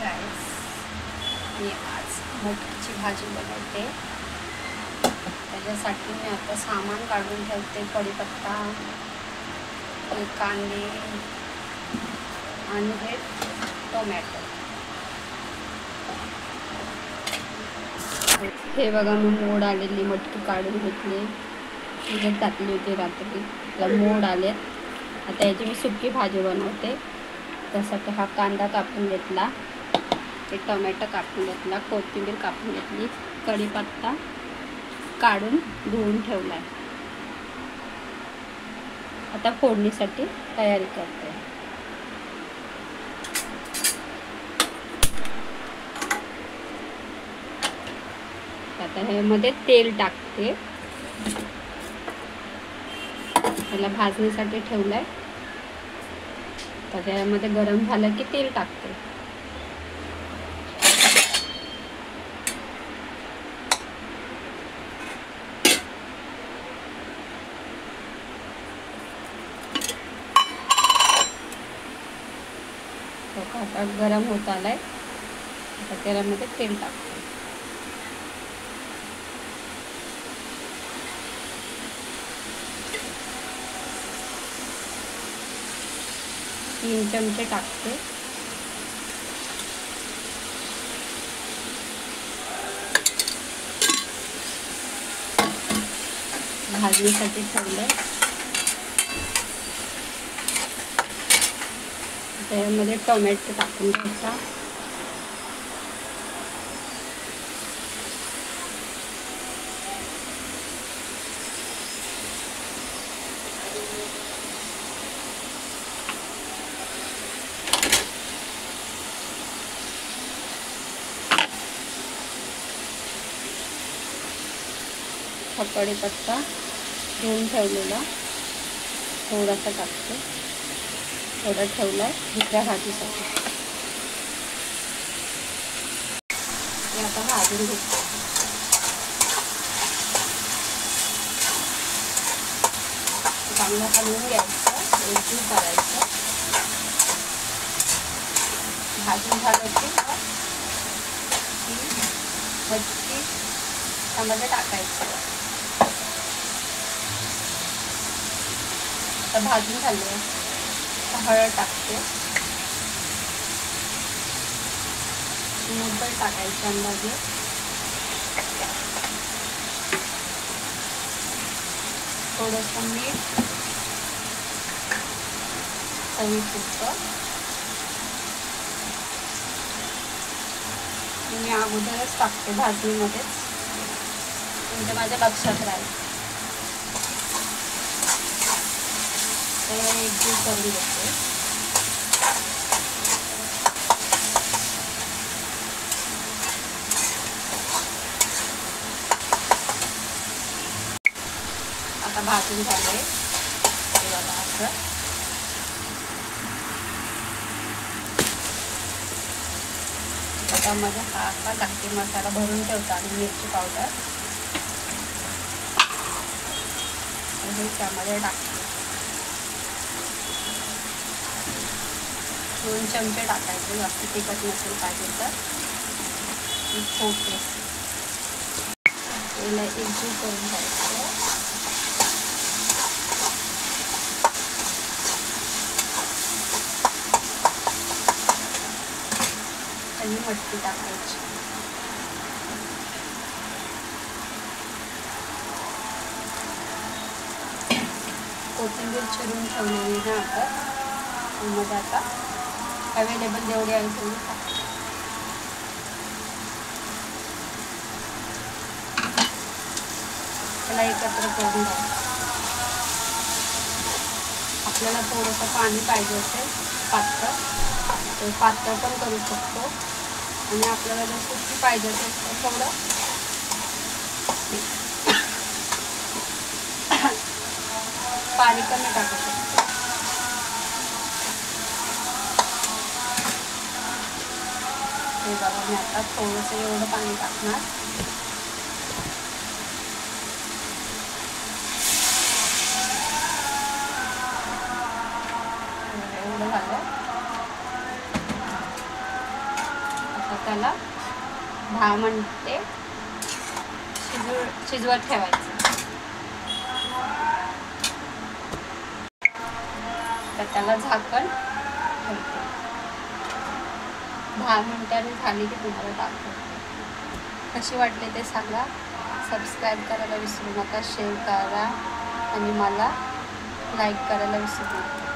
Guys, मी आज मटकीची भाजी बनवते. त्याच्यासाठी मी आता सामान काढून ठेवते. कढीपत्ता, कांदे आणि हे टोमॅटो. हे बघा, मी मोड आलेली मटकी काढून घेतली. भिजत घातली होती रात्री, तर मोड आले. आता याची मी सुकी भाजी बनवते. त्यासाठी हा कांदा कापून घेतला, हे टोमॅटो कापून घेतला, कोथिंबीर कापून घेतली, कढीपत्ता काढून धुवून ठेवला आहे. आता फोडणीसाठी तयारी करते. आता ह्यामध्ये तेल टाकते. त्याला भाजणीसाठी ठेवलंय. तर त्यामध्ये गरम झालं की तेल टाकते. आता गरम होत आलाय. आता त्यामध्ये तेल टाकते. 3 चमचे टाकते. भाजणीसाठी ठेवलंय. त्यामध्ये टोमॅटो टाकून घ्यायचा. कढीपत्ता धुवून ठेवलेला थोडासा टाकते. थोडा ठेवलाय दुसऱ्या भाजीसाठी. आता भाजून घेते. चांगलं हलवून घ्यायचं, एकजीव करायचं. भाजून झालं की मटकी त्यामध्ये टाकायचं. आता भाजून झाले. हळद टाकते. मीठ टाकायचं अंदाजे. थोडंसं मीठ चवीपुरतं. मी अगोदरच टाकते भाजणीमध्येच, म्हणजे माझ्या लक्षात राहील. एकजीव करून घेते. आता भाजून झाले असं. त्यामध्ये हा असा टाकते मसाला भरून ठेवता आणि मिरची पावडर हे त्यामध्ये टाकते. 2 चमचे टाकायचे. जास्त तिखट नसेल पाहिजे तर. छोटे त्याला एकजीव करून घ्यायचं. आणि मटकी टाकायची. कोथिंबीर चिरून ठेवलेली ना आता त्यामध्ये आता अवेलेबल जेवढी आहे तेवढी टाकायची. त्याला एकत्र करून घ्यायचं. आपल्याला थोडंसं पाणी पाहिजे असेल पातळ, तर पातळ पण करू शकतो. आणि आपल्याला जर सुकी पाहिजे असेल तर थोडं पाणी कमी टाकू शकतो. हे बघा, मी आता थोडंसं एवढं पाणी टाकणार. एवढं झालं. त्याला 10 मिनिटे शिजवत ठेवायचं. तर त्याला झाकण ठेवते. 10 मिनिटांनी झाली की तुम्हाला दाखवते. कशी वाटली ते सांगा. सबस्क्राईब करायला विसरू नका, शेअर करा आणि मला लाईक करायला विसरू नका.